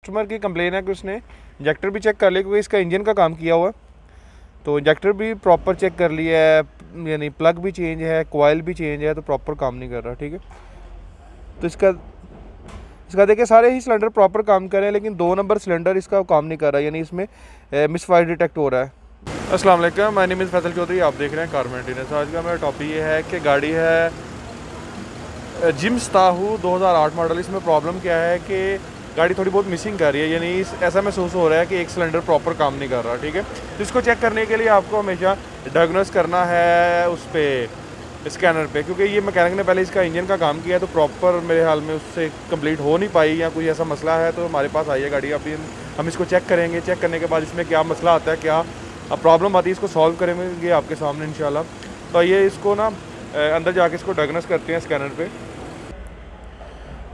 Customer की complain है कि उसने इंजेक्टर भी चेक कर लिया क्योंकि इसका इंजन का काम किया हुआ है, तो इंजेक्टर भी प्रॉपर चेक कर लिया है, यानी प्लग भी चेंज है, कोयल भी चेंज है, तो प्रॉपर काम नहीं कर रहा। ठीक है, तो इसका देखिए सारे ही सिलेंडर प्रॉपर काम कर रहे हैं, लेकिन 2 नंबर सिलेंडर इसका काम नहीं कर रहा, यानी इसमें मिसफायर डिटेक्ट हो रहा है। अस्सलाम वालेकुम, my name is Faisal Chaudhary, आप देख रहे हैं कार मेंटेनेंस। आज का मेरा टॉपिक ये है कि गाड़ी है जिम्स ताहू 2008 मॉडल। इसमें प्रॉब्लम क्या है कि गाड़ी थोड़ी बहुत मिसिंग कर रही है, यानी ऐसा महसूस हो रहा है कि एक सिलेंडर प्रॉपर काम नहीं कर रहा। ठीक है, तो इसको चेक करने के लिए आपको हमेशा डायग्नोस करना है उस पर स्कैनर पे, क्योंकि ये मैकेनिक ने पहले इसका इंजन का काम किया तो प्रॉपर मेरे हाल में उससे कंप्लीट हो नहीं पाई या कोई ऐसा मसला है, तो हमारे पास आई है गाड़ी। अभी हम इसको चेक करेंगे, चेक करने के बाद इसमें क्या मसला आता है, क्या प्रॉब्लम आती है, इसको सॉल्व करेंगे आपके सामने इंशाल्लाह। तो ये इसको ना अंदर जाके इसको डायग्नोस करते हैं स्कैनर पे।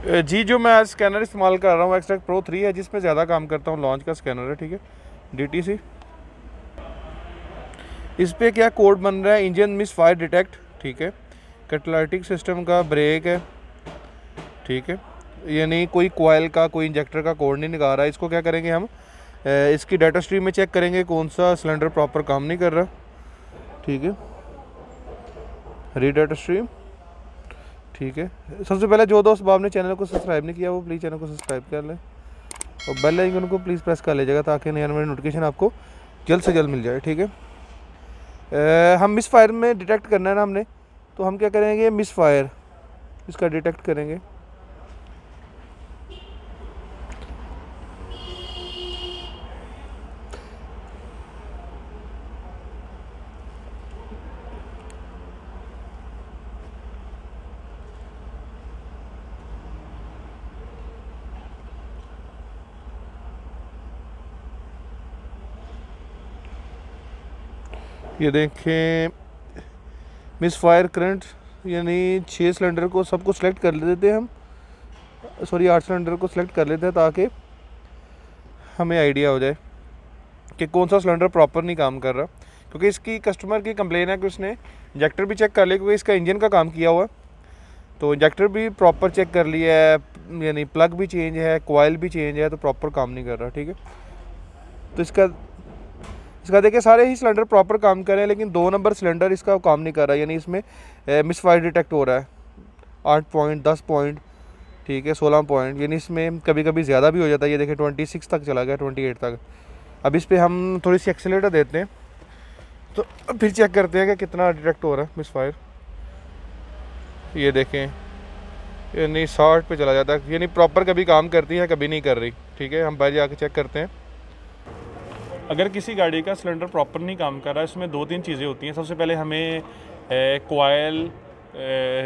जी, जो मैं आज स्कैनर इस्तेमाल कर रहा हूँ एक्सट्रैक्ट प्रो 3 है, जिसमें ज़्यादा काम करता हूँ, लॉन्च का स्कैनर है। ठीक है, DTC। इस पर क्या कोड बन रहा है, इंजन मिस फायर डिटेक्ट। ठीक है, कैटालिटिक सिस्टम का ब्रेक है। ठीक है, यानी कोई कोयल का कोई इंजेक्टर का कोड नहीं निकाल रहा है। इसको क्या करेंगे हम, इसकी डाटा स्ट्रीम में चेक करेंगे कौन सा सिलेंडर प्रॉपर काम नहीं कर रहा। ठीक है, रीड डाटा स्ट्रीम। ठीक है, सबसे पहले जो दोस्त बाब ने चैनल को सब्सक्राइब नहीं किया वो प्लीज़ चैनल को सब्सक्राइब कर लें और बेल आइकन को प्लीज़ प्रेस कर लीजिएगा ताकि नया नया नोटिफिकेशन आपको जल्द से जल्द मिल जाए। ठीक है, हम मिस फायर में डिटेक्ट करना है ना हमने, तो हम क्या करेंगे, मिस फायर इसका डिटेक्ट करेंगे। ये देखें मिस फायर करंट, यानी 6 सिलेंडर को सबको सिलेक्ट कर लेते हैं हम, सॉरी 8 सिलेंडर को सिलेक्ट कर लेते हैं ताकि हमें आइडिया हो जाए कि कौन सा सिलेंडर प्रॉपर नहीं काम कर रहा, क्योंकि इसकी कस्टमर की कंप्लेन है कि उसने इंजेक्टर भी चेक कर लिया क्योंकि इसका इंजन का काम किया हुआ है, तो इंजेक्टर भी प्रॉपर चेक कर लिया है, यानी प्लग भी चेंज है, कोयल भी चेंज है, तो प्रॉपर काम नहीं कर रहा। ठीक है, तो इसका देखिए सारे ही सिलेंडर प्रॉपर काम कर रहे हैं, लेकिन 2 नंबर सिलेंडर इसका काम नहीं कर रहा, यानी इसमें मिसफायर डिटेक्ट हो रहा है। 8 पॉइंट, 10 पॉइंट, ठीक है, 16 पॉइंट, यानी इसमें कभी कभी ज़्यादा भी हो जाता है। ये देखिए 26 तक चला गया, 28 तक। अब इस पर हम थोड़ी सी एक्सेलेटर देते हैं तो फिर चेक करते हैं कि कितना डिटेक्ट हो रहा है मिसफायर। ये देखें यानी 60 पे चला जाता है, यानी प्रॉपर कभी काम करती है कभी नहीं कर रही। ठीक है, हम बाहर जाके चेक करते हैं। अगर किसी गाड़ी का सिलेंडर प्रॉपर नहीं काम कर रहा है, इसमें 2-3 चीज़ें होती हैं। सबसे पहले हमें कोयल,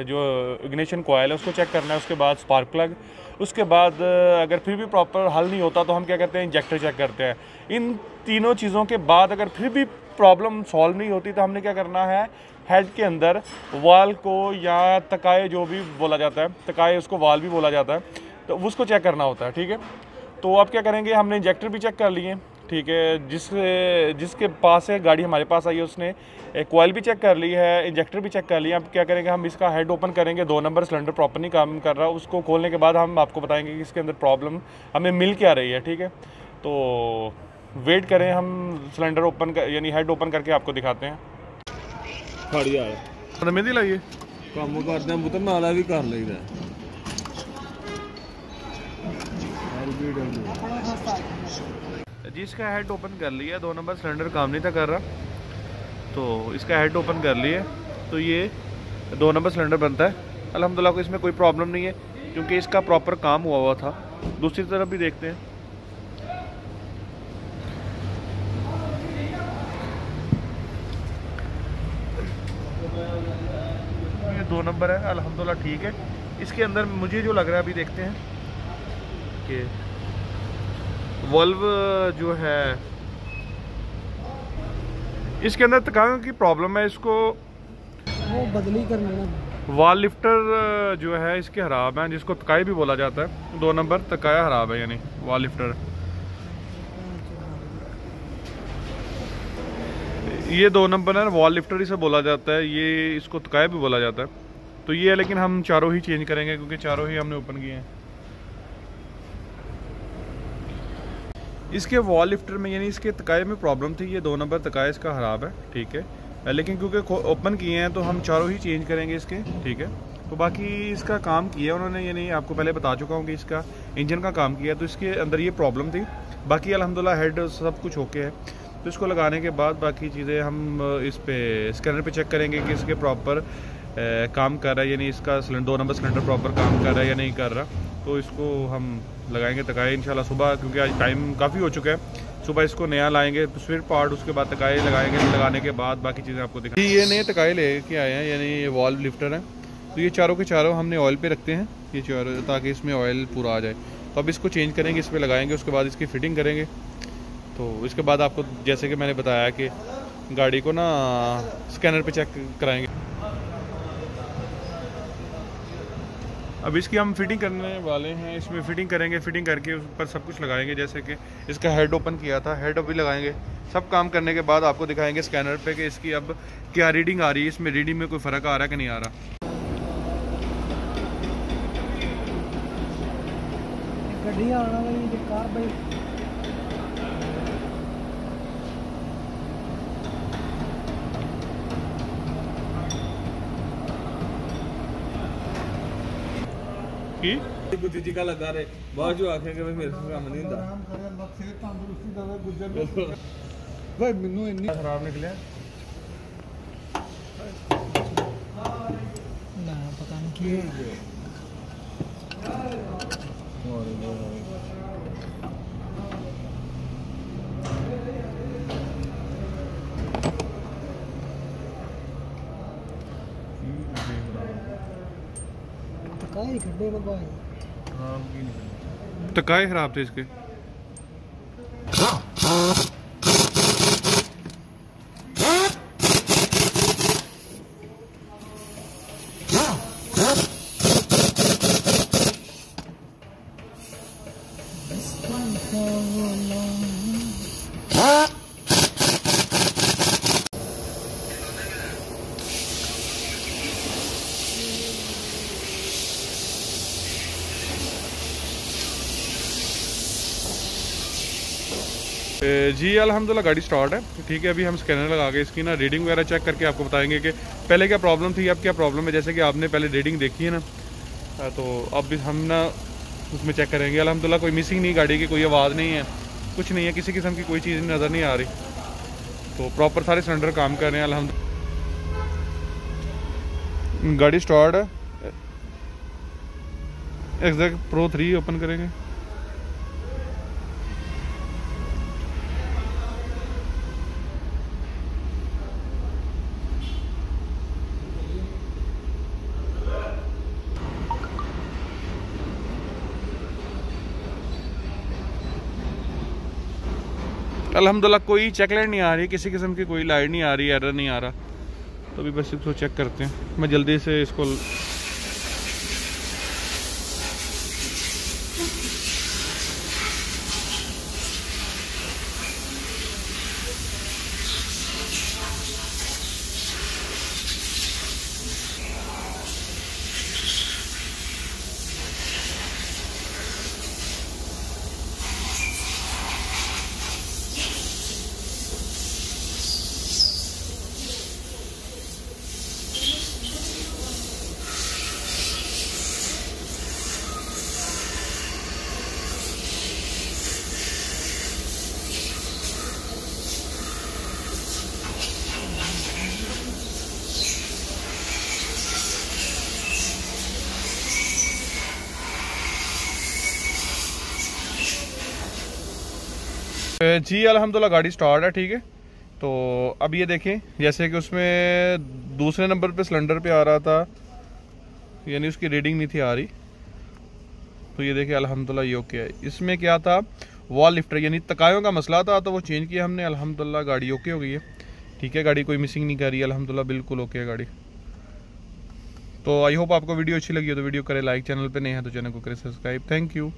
जो इग्निशन कोयल है उसको चेक करना है, उसके बाद स्पार्क प्लग, उसके बाद अगर फिर भी प्रॉपर हल नहीं होता तो हम क्या करते हैं, इंजेक्टर चेक करते हैं। इन तीनों चीज़ों के बाद अगर फिर भी प्रॉब्लम सॉल्व नहीं होती तो हमने क्या करना है, हेड के अंदर वाल को या तकाए, जो भी बोला जाता है, तकाए उसको वाल भी बोला जाता है, तो उसको चेक करना होता है। ठीक है, तो अब क्या करेंगे, हमने इंजेक्टर भी चेक कर लिए। ठीक है, जिसके पास है गाड़ी हमारे पास आई है उसने कोयल भी चेक कर ली है, इंजेक्टर भी चेक कर लिया। अब क्या करेंगे, हम इसका हेड ओपन करेंगे, 2 नंबर सिलेंडर प्रॉपर नहीं काम कर रहा, उसको खोलने के बाद हम आपको बताएंगे कि इसके अंदर प्रॉब्लम हमें मिल क्या रही है। ठीक है, तो वेट करें, हम सिलेंडर ओपन कर यानी हेड ओपन करके आपको दिखाते हैं। मेहंदी लाइए काम करते हैं पुत्र, नाला भी कर लेगा। जी, इसका हेड ओपन कर लिया, 2 नंबर सिलेंडर काम नहीं था कर रहा, तो इसका हेड ओपन कर लिया, तो ये 2 नंबर सिलेंडर बनता है। अल्हम्दुलिल्लाह को इसमें कोई प्रॉब्लम नहीं है क्योंकि इसका प्रॉपर काम हुआ था। दूसरी तरफ भी देखते हैं। ये 2 नंबर है, अल्हम्दुलिल्लाह ठीक है। इसके अंदर मुझे जो लग रहा है, अभी देखते हैं कि वल्व जो है इसके अंदर तकायों की प्रॉब्लम है, इसको वो बदली करनी ना। वाल लिफ्टर जो है इसके खराब है, जिसको तकाई भी बोला जाता है। 2 नंबर तकाया खराब है, यानी वाल लिफ्टर। ये 2 नंबर है, वॉल लिफ्टर इसे बोला जाता है, ये इसको तकाया भी बोला जाता है। तो ये है, लेकिन हम चारों ही चेंज करेंगे क्योंकि चारों ही हमने ओपन किए हैं। इसके वॉल लिफ्टर में यानी इसके तकाए में प्रॉब्लम थी, ये 2 नंबर तकाया इसका ख़राब है, ठीक है। लेकिन क्योंकि ओपन किए हैं तो हम चारों ही चेंज करेंगे इसके, ठीक है। तो बाकी इसका काम किया उन्होंने, यानी आपको पहले बता चुका हूँ कि इसका इंजन का काम किया, तो इसके अंदर ये प्रॉब्लम थी। बाकी अल्हम्दुलिल्लाह हेड सब कुछ ओके है। तो इसको लगाने के बाद बाकी चीज़ें हम इस पे स्कैनर पे चेक करेंगे कि इसके प्रॉपर काम कर रहा है, यानी इसका 2 नंबर सिलेंडर प्रॉपर काम कर रहा है या नहीं कर रहा। तो इसको हम लगाएंगे तकाए इंशाल्लाह सुबह, क्योंकि आज टाइम काफ़ी हो चुका है। सुबह इसको नया लाएंगे स्पेयर पार्ट, उसके बाद तकाए लगाएंगे, लगाने के बाद बाकी चीज़ें आपको दिखा। ये नए तकाए लेके आए हैं, यानी ये वॉल्व लिफ्टर हैं। तो ये चारों के चारों हमने ऑयल पे रखते हैं, ये चारों, ताकि इसमें ऑयल पूरा आ जाए। तो अब इसको चेंज करेंगे, इस पर लगाएंगे, उसके बाद इसकी फिटिंग करेंगे। तो इसके बाद आपको जैसे कि मैंने बताया कि गाड़ी को ना स्कैनर पे चेक कराएंगे। अब इसकी हम फिटिंग करने वाले हैं, इसमें फिटिंग करेंगे, फिटिंग करके उस पर सब कुछ लगाएंगे। जैसे कि इसका हेड ओपन किया था, हेड अभी लगाएंगे। सब काम करने के बाद आपको दिखाएंगे स्कैनर पे कि इसकी अब क्या रीडिंग आ रही है, इसमें रीडिंग में कोई फ़र्क आ रहा है कि नहीं आ रहा। गड्डियां आना भाई, कार भाई की का लगा रहे बाद जो आखेंगे भाई मेरे से काम नहीं हुंदा भाई मैनू इन्नी खराब निकले ना पता नहीं की है। तकाए खड्डे में भाई तकाए खराब थे इसके। जी अल्हम्दुलिल्लाह गाड़ी स्टार्ट है, ठीक है। अभी हम स्कैनर लगा के इसकी ना रीडिंग वगैरह चेक करके आपको बताएंगे कि पहले क्या प्रॉब्लम थी, अब क्या प्रॉब्लम है। जैसे कि आपने पहले रीडिंग देखी है ना, तो अब भी हम ना उसमें चेक करेंगे। अल्हम्दुलिल्लाह कोई मिसिंग नहीं, गाड़ी की कोई आवाज़ नहीं है, कुछ नहीं है, किसी किस्म की कोई चीज़ नज़र नहीं आ रही। तो प्रॉपर सारे सिलेंडर काम कर रहे हैं अल्हम्दुलिल्लाह। गाड़ी स्टार्ट है। एग्जैक्ट प्रो 3 ओपन करेंगे। अल्हम्दुलिल्लाह कोई चेकलाइट नहीं आ रही, किसी किस्म की कोई लाइट नहीं आ रही, एरर नहीं आ रहा। तो अभी बस इसको चेक करते हैं। मैं जल्दी से इसको जी अल्हम्दुलिल्लाह गाड़ी स्टार्ट है, ठीक है। तो अब ये देखें, जैसे कि उसमें दूसरे नंबर पे सिलेंडर पे आ रहा था, यानी उसकी रीडिंग नहीं थी आ रही। तो ये देखिए अल्हम्दुलिल्लाह ये ओके है। इसमें क्या था, वॉल लिफ्टर यानी तकायों का मसला था, तो वो चेंज किया हमने। अल्हम्दुलिल्लाह गाड़ी ओके हो गई है, ठीक है। गाड़ी कोई मिसिंग नहीं कर रही है, अल्हम्दुलिल्लाह बिल्कुल ओके है गाड़ी। तो आई होप आपको वीडियो अच्छी लगी हो तो वीडियो करें लाइक, चैनल पे नए हैं तो चैनल को करें सब्सक्राइब। Thank you.